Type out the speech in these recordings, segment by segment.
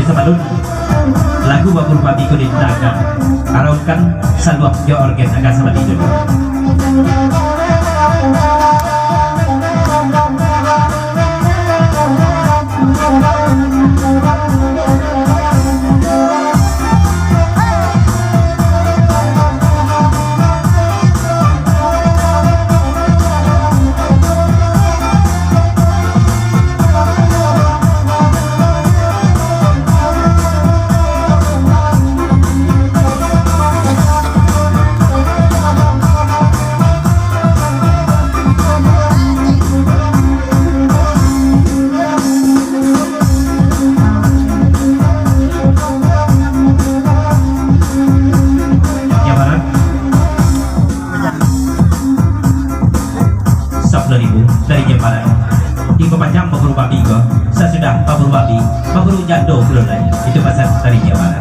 sebalun lagu babur babi kulit naga araukan saluak jo organ agak sama di dulu. Dari Jepara di Kepanjang Babur Babi kok sesudah Babur Babi Babur Jando belum lagi itu pasal dari Jepara.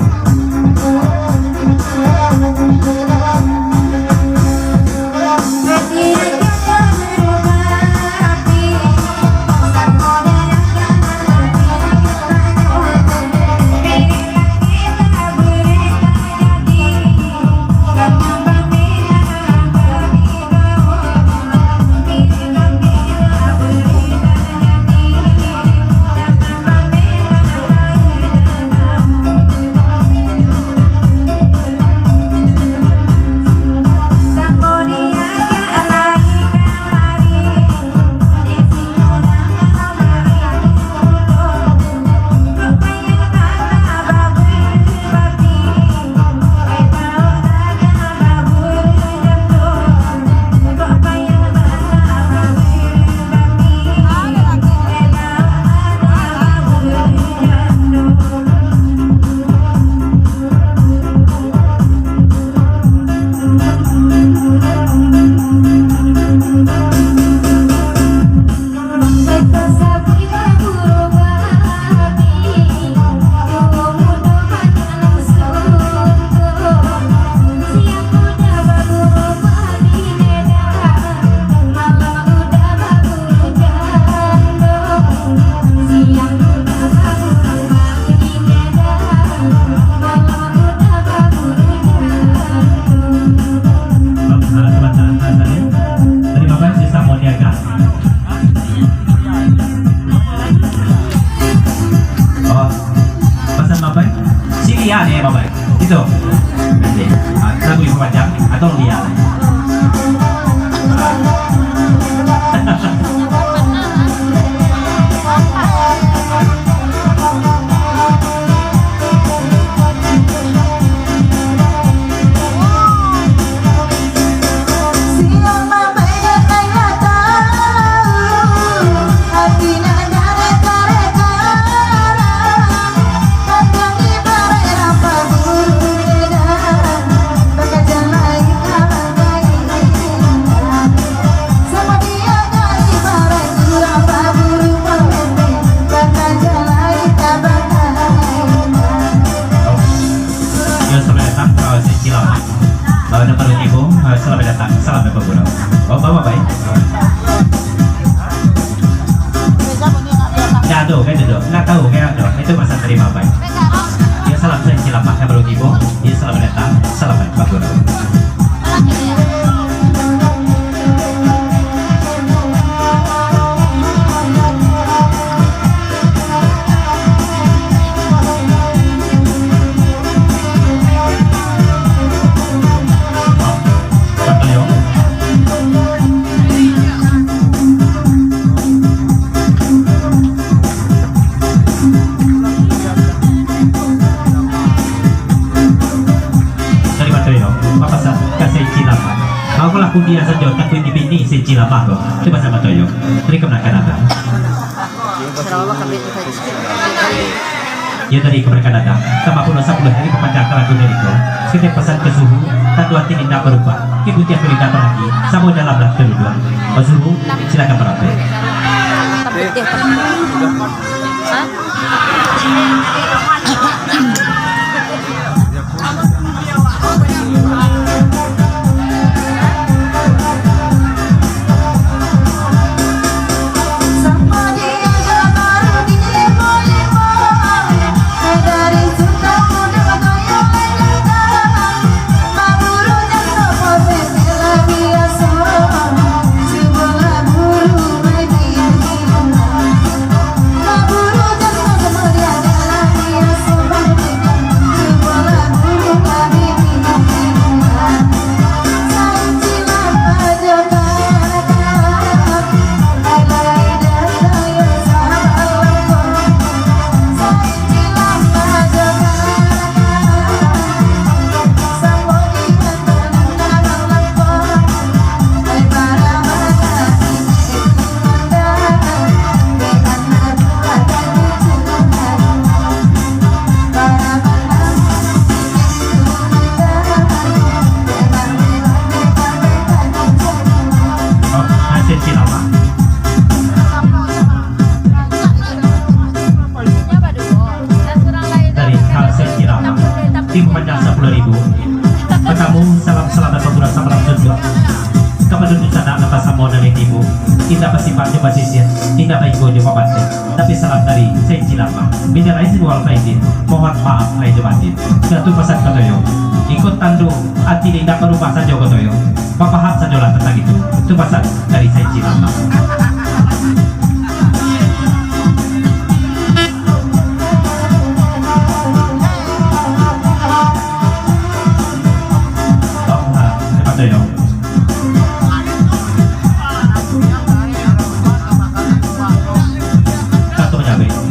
Lia nih Bapak itu lagu yang panjang atau Lia selamat datang, salam Bapak Guru. Oh Bapak baik. Nggak tahu kayak itu, nggak tahu kayak itu masa terima baik. Ya salam saya Cilapak yang baru ibu. Ya selamat datang, salam Bapak Guru. Aku laku dia saja takut dipini si Cilapak kok. Coba sama Toyo. Tadi kemenakan apa? Ya tadi kemenakan datang. Sama pun 10 hari pepanjangkan lagu dari kau. Setiap pesan ke suhu, tatuan tinggi tak berubah. Ibu tiap kali datang lagi, sama dalam lah kedua. Pak Suhu, silakan berakhir. Sama dia baru dia boleh 10.000. Kamu salam pembunuh sama langsung kepada sana lepas sama dari ibu tidak pasti pak coba sisir tidak baik gue coba pasti tapi salam dari senci lama bina lain wal faizin mohon maaf lain jematin satu pesan katoyo ikut tandu hati tidak berubah saja katoyo paham saja lah tentang itu pesan dari senci lama.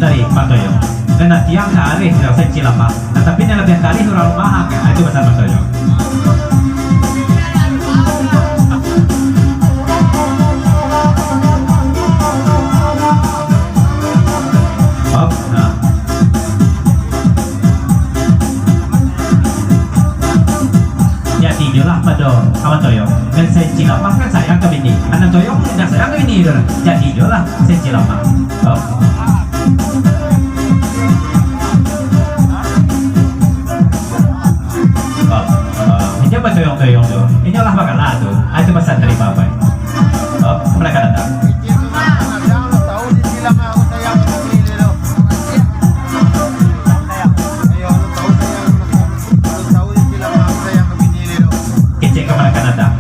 Dari Pak Toyo dan tiang kali tidak senci lama tetapi yang lebih kali terlalu mahal ya itu besar Pak Toyo. Nah. Ya tidurlah Pak Toyo dan senci lama kan sayang ke bini anak Toyo tidak sayang ke bini jadi tidurlah senci lama. Toyong tuh, ini olah bakalah tuh, itu pesan dari bapak. Oh, mereka datang. Kecek ke mereka datang.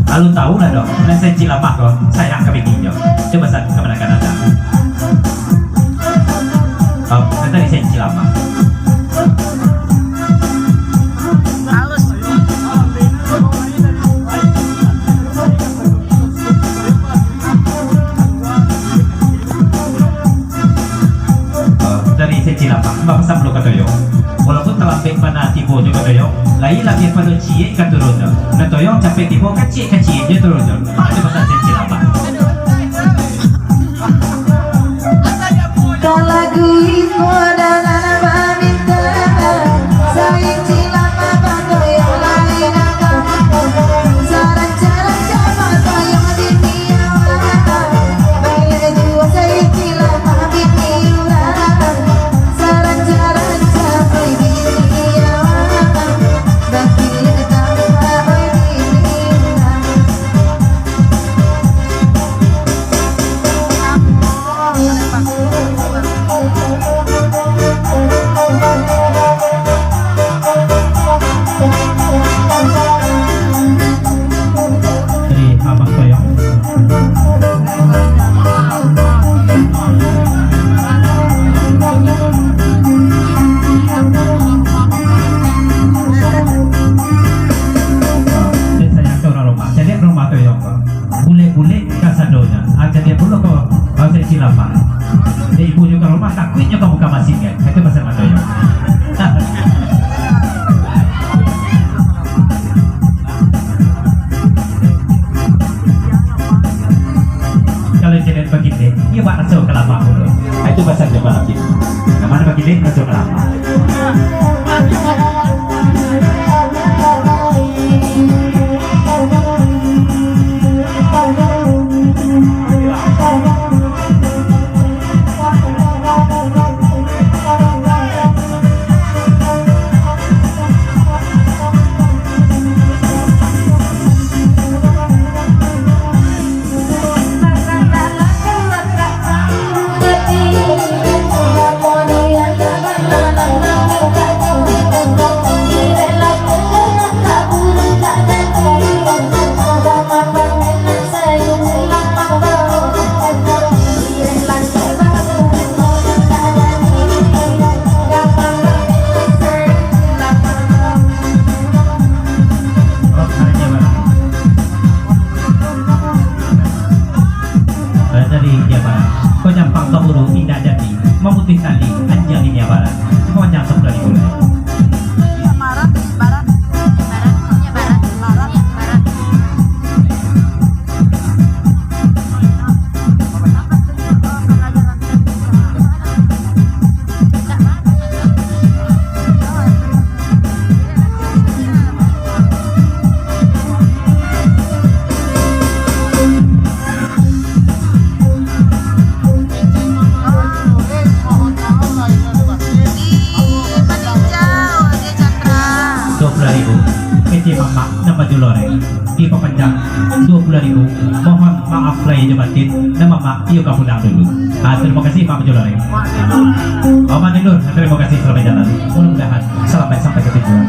Lalu tahu lah dong, dan saya cilamak kok, sayang ke bikinnya. Itu pesan ke mereka datang. Oh, tadi saya cilamak. Bapak sablo katoyo walaupun terlambat mana tibo juga katoyo lain lagi pada cie katurun na toyo capek tibo kecil dia turun itu pasal senci lama kalagu ipo dan anak minta saya cilama katoyo lain akan sarang sama toyo di dunia bayar dua saya cilama biniura bule-bule kasadonya aja dia dulu kok bahasa Cilapa ibu juga rumah takutnya kamu masih kan itu bahasa Matoyo kalau jadi begitu iya pak masuk kelapa dulu itu bahasa Jawa lagi mana begitu masuk kelapa memutih tali anjang ini barat pokoknya sebelah di mulai Manija Lore diperpanjang 20.000. Mohon maaf lahir batin dan mama yuk kamu pulang dulu. Terima kasih Pak Lore. Om Nur, terima kasih selamat jalan. Mudah-mudahan selamat sampai ke tujuan.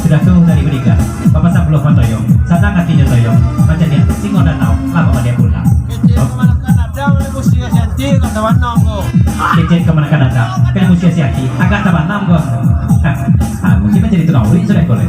Sudah kau dari berikan Bapak Sabloh Matoyo Sadang hatinya toyo Macam dia Singo dan nau Lama dia pulang Kecil kemana Kanada Kena musia siaki Agak taban nam kau mungkin menjadi tukang ulit sudah boleh.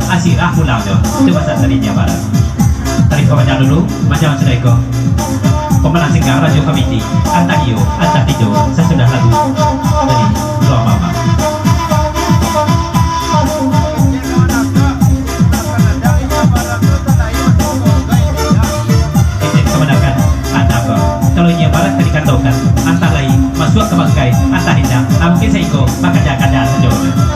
Asirah pulang tuh, itu bahasa tadinya barat. Tarik kebanyakan dulu, macam cereko. Pemenang Singgah Radio Komiti, Antagio, Antatido, sesudah lagu dari Doa Mama. Ini kemenangan Antago. Kalau ini barat tadi katakan, antah lain masuk ke bangkai, antah hindah, mungkin seiko, maka dia akan jalan sejauh.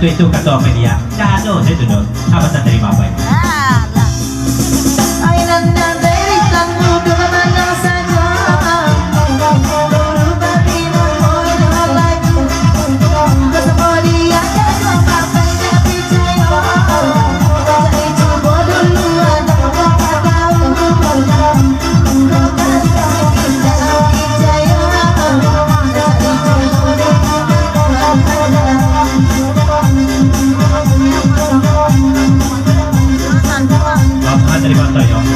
Itu kata media, kado saya tuh apa saya terima apa ini? Dari Pantoyo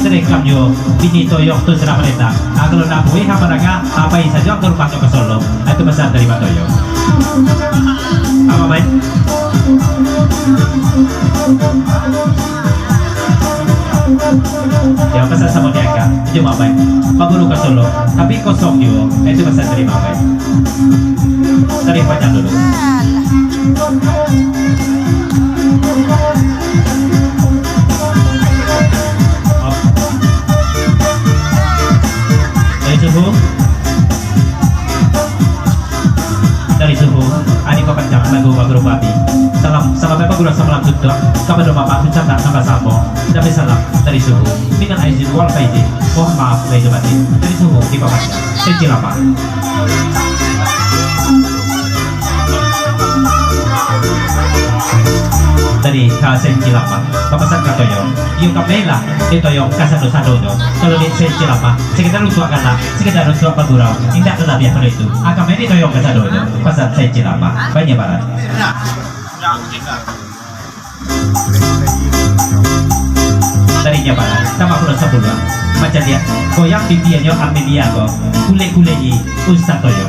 sering kamyo binito yung to sa malita kalau na buhay hamaraga apa isa jo ang rumah ke Solo itu pesan dari Pak Toyo apa baik ya pesan sama Niaga itu apa baik paburu ke Solo tapi kosong juga itu pesan dari apa baik dari panjang dulu dari suhu ani papanjang lagu Bagro Pati salam sama Bapak Guru sama langsung kepada Bapak Sucata sama Sambo tapi salam dari suhu dengan izin wal faizin mohon maaf lahir batin dari suhu di papanjang Secilapa dari Secilapa papasan ka Toyo yung kamela dito yung kasano-sanono kalau di Secilapa sekitar untuk akala sekitar untuk paguraw hindi ako labi ako ito kami dito yung kasanono pasan Secilapa banyak barat dari Jabaran sama pulau Sabula macam dia goyang pipiannya Amelia ko kule-kule Ustaz Toyo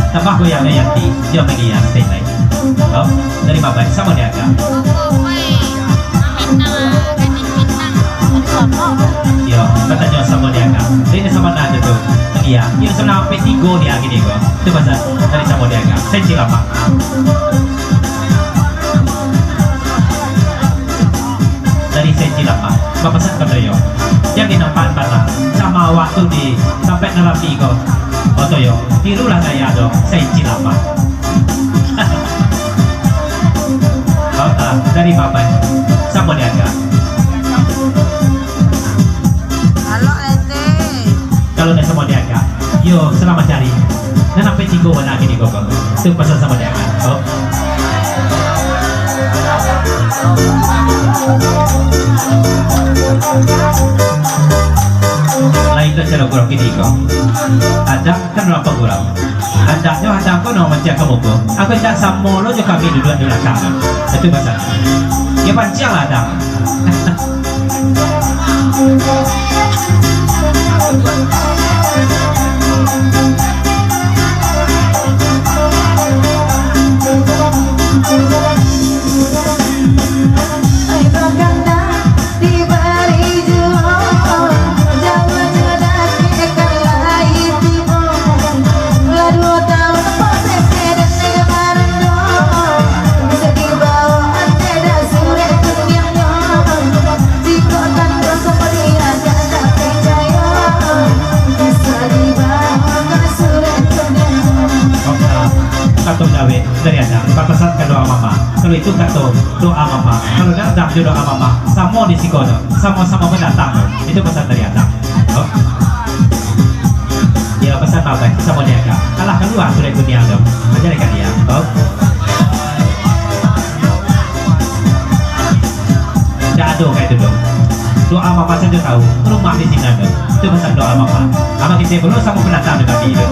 tambah goyang Yanti dia pergi yang stay lain dari Bapak sama Niaga yo katanya sama Niaga ini sama Nada tuh iya ini sama Petigo dia gini kok itu bahasa dari sama Niaga Secilapa dari Secilapa Bapak Toyo yang dinampak pada sama waktu di sampai dalam tiga Toyo tirulah saya dong Secilapa dari Bapak sama Niaga halo Ente kalau ada sama Niaga yo selamat cari dan sampai tiga warna gini kok itu pesan sama Niaga lain ke cara kurang gini kok ada kan berapa kurang adanya ada kok no macam kamu kok aku tidak sama lo juga kami duduk di belakang itu bahasa ya panjang lah ada dari ada papasan ke doa mama kalau itu kata doa mama kalau datang doa mama sama di sikono sama-sama mendatang itu pesan dari ada ya pesan apa sama dia kak kalah keluar sudah ikut dia dong ajarkan dia tidak ada kayak itu dong doa mama saja tahu rumah di sini ada itu pesan doa mama apa kita belum sama pendatang dengan dia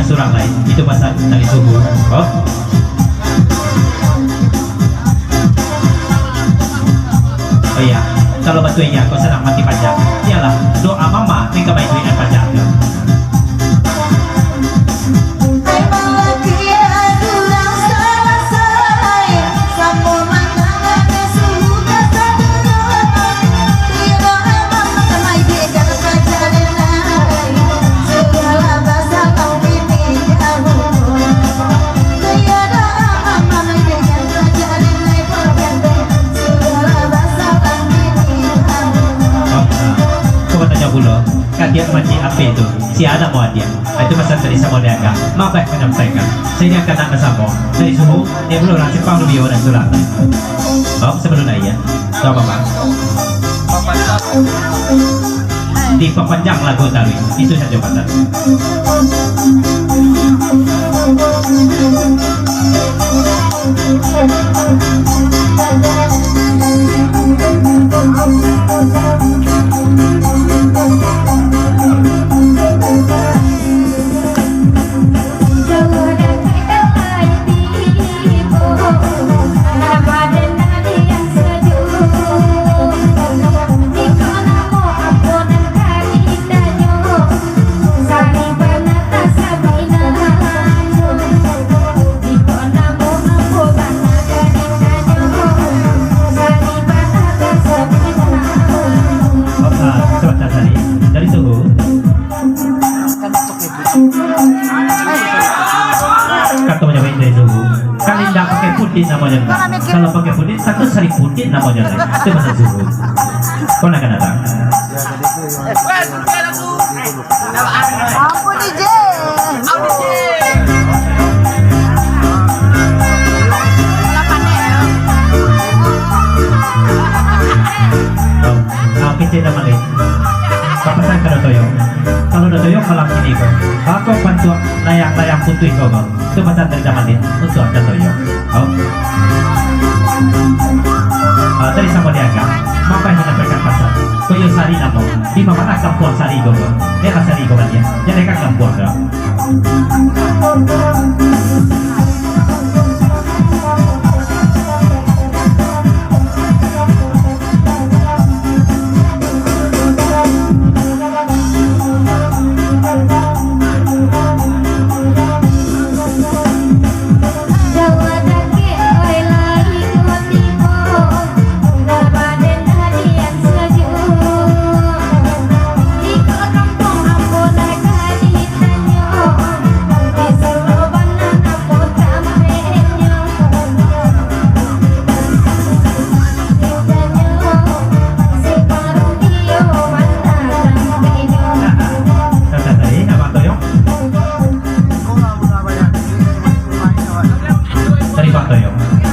surang lain itu pasal dari subuh. Oh, oh iya, kalau batunya kau senang mati pajak, ialah doa mama tinggal baik duit dan pajak. Dia macam apa itu? Si ada mau dia. Itu pesan dari sama dia kan. Maka menyampaikan. Saya dia akan nak sama dari suhu. Dia belum orang Jepang lebih orang surat. Oh sebelum ya. Coba bang. Di pepanjang lagu tadi itu saja pesan. Namanya kalau pakai pudin satu sari pudin namanya itu bahasa suhu. Kau nak datang? Ampun DJ. Kita dah balik. Papasan kalau toyong. Kalau dah toyong malam ini kau. Aku bantu layang putih kau bang. Itu papasan dari zaman ini untuk ada toyong. Dari sama dia kan, maka yang menyampaikan pasal. Koyo sari namo, di mana kampung sari gogo, dia sari gogo dia, jadi kan kampung dah.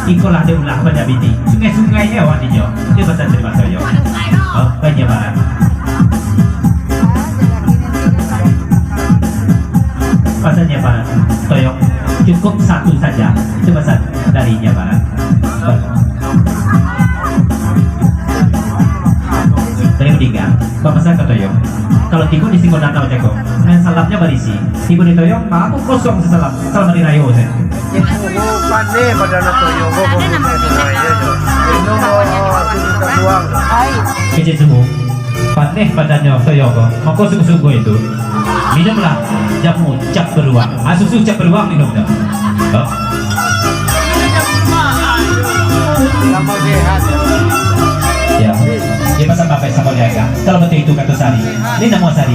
Ikolah dia ulah pada biti. Sungai-sungai ya awak dia. Dia pasal terima toyo. Oh, banyak banget. Pasalnya banget. Toyo cukup satu saja. Itu pasal darinya banget. Toyo tiga. Pasal ke toyo. Kalau tiga di singgo danau ceko. Dan salapnya berisi. Tiga di toyo, aku kosong sesalap. Salam dari rayo saya. Pandai pada nak toyo, kau boleh main aja. Minum kita buang. Kecil semua, pandai padanya toyo kau. Maka sungguh-sungguh itu minumlah jamu cap beruang. Susu cap beruang minum dah. Sama sehat. Ya, dia pasal pakai sama dia. Kalau betul itu kata sari, ini nama sari.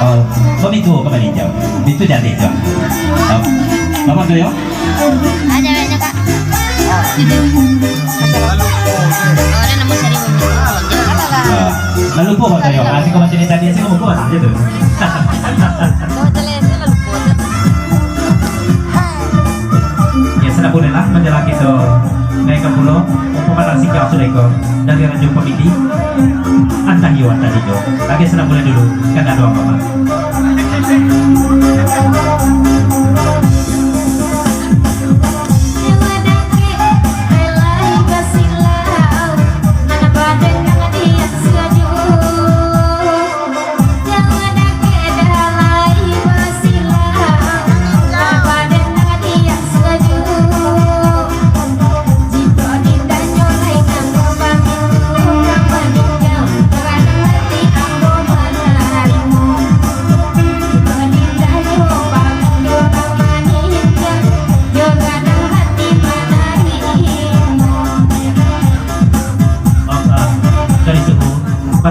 Oh, kau itu kembali jauh. Itu jadi jauh. Apa tu yo? Ada banyak kak. Itu. Ada nama sari lalu po kau yo. Asik kau macam ni tadi asik kau buat aja tu. Ya sudah bolehlah menjelang kita naik ke pulau. Pemanah sikap sudah ikut dari ranjung pemiti. Antah hiwan tadi jo. Lagi sudah boleh dulu. Kan ada apa-apa.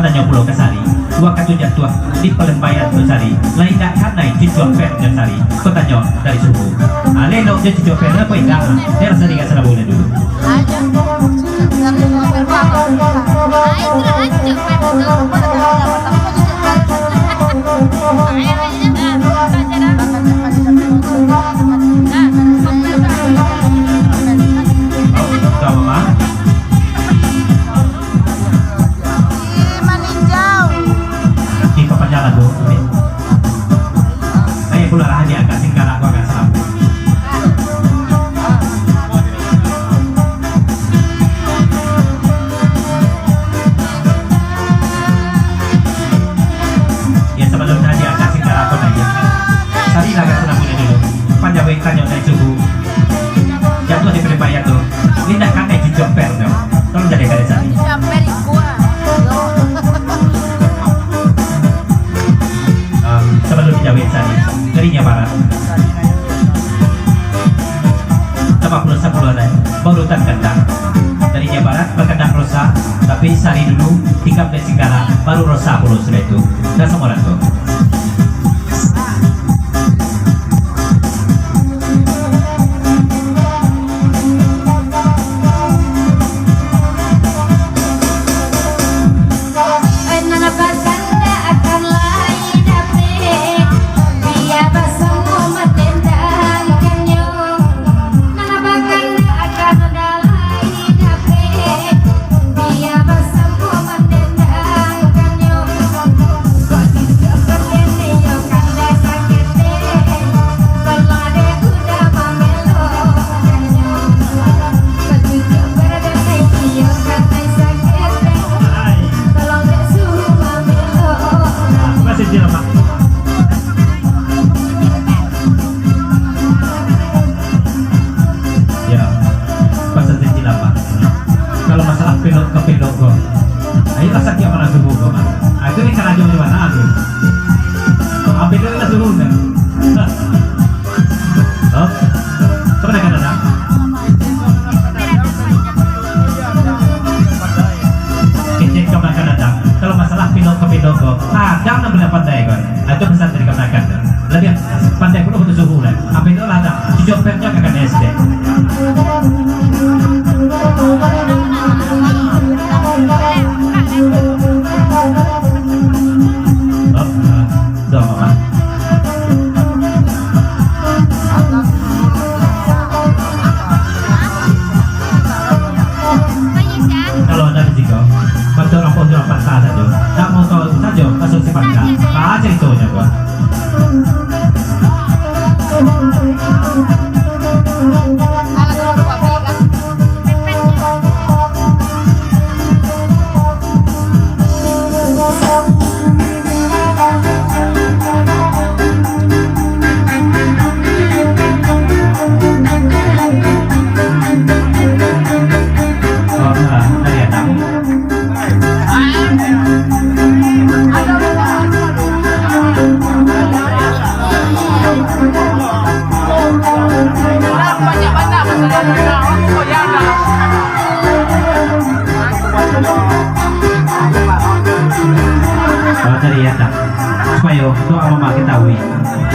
padanya pulau Kesari waktu jatuh di Palembayan Kesari lain tak kanai cicuan per Kesari kotanya dari subuh aleno dia cicuan per apa indah dia rasa dia sana boleh dulu Aja. oh tahu mah di papanjalan tuh saya pula rahasia agak singkat aku agak salah ya sebelum rahasia agak singkat aku nanya tadi agak senang punya dulu panjang tanya dari suhu jatuh di Palembayan tuh lindah kan kayak jumper tuh tolong jadi kali tadi sebelum dijawab tadi darinya barat tempat pulau 10 ada barutan kendang darinya barat berkendang rosa tapi sari dulu tinggal dari Singgala baru rosa pulau sudah itu dan semua orang tuh masih jelema ya pasal jelema kalau masalah pilot ke pilot kok ayo rasa dia mana subuh kok itu ini kan aja di mana tuh ambil dulu lah suruh kan oh kemana kan ada kecil kemana kan ada kalau masalah pilot ke pilot kok jangan benar pandai kan itu pesan dari kemenakan lebih pandai pun untuk suhu lah apa itu lah ada jumpernya kakak SD oh doa mama kalau ada jika bantu orang pun orang patah saja tak mau tahu saja masuk si patah aja itu aja gua dari Adam dari Adam supaya doa mama ketahui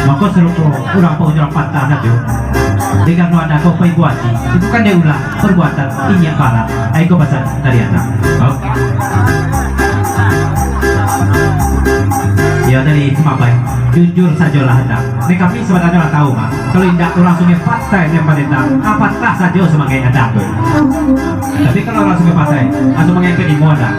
maka seluruh orang pun orang patah saja dengan ada kau perbuatan itu kan dia ulah perbuatan ini yang parah ayo bahasa dari Adam oke ya dari Mabai jujur saja lah Adam kami sebenarnya lah tahu mah kalau tidak orang sungai patah yang pada patah saja sebagai Adam tuh tapi kalau orang sungai patah atau sebagai kedimon ada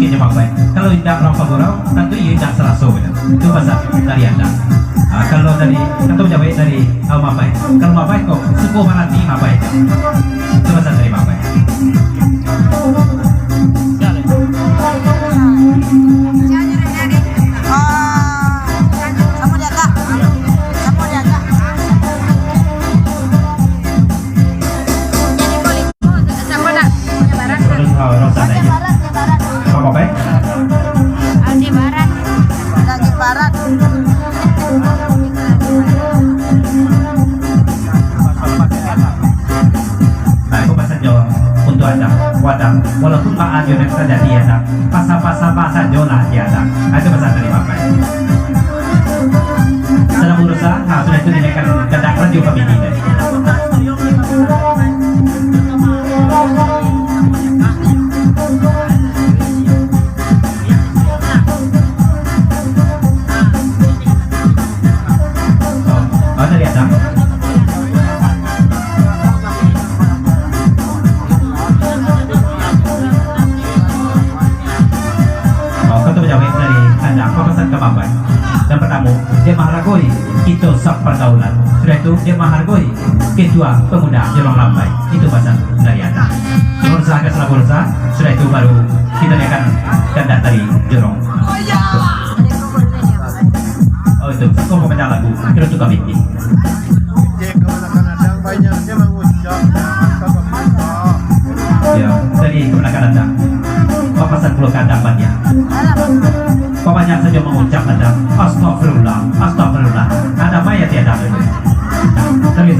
mungkin dia pakai. Kalau tidak rampa gurau, tentu ia tidak seraso. Itu pasal dari anda. Kalau dari atau jawab dari mapai. Kalau mapai kok suku marati mapai. Itu pasal dari mapai. Terus rasa aja. Apa mapai? Aldi Barat. Daging barat. Nah, itu pasal Jawa untuk ada wadah. Walaupun Pak Ajo yang terjadi ada pasal-pasal bahasa Jawa ada. Itu pasal dari mapai. Sedang berusaha, sudah itu dinaikkan kedak radio kami ini. Oh, dari Adam. Oh, kau jawab dari Anda. Apa pesan ke Bapak? Dan pertama, dia menghargai kita sak pergaulan. Sudah itu, dia menghargai ketua pemuda Jorong Lambai. Itu pesan dari Anda. Berusaha ke setelah berusaha, sudah itu baru kita akan kandat dari Jorong. Oh itu, kau mau baca lagu, kita suka bikin. Jika kadang banyaknya mengucap kata pemerintah. Ya, dari kemenakan Anda. Papasan pulau kandang banyak. Banyak saja mengucap Anda, astagfirullah, astagfirullah. Ada mayat tiada itu. Terus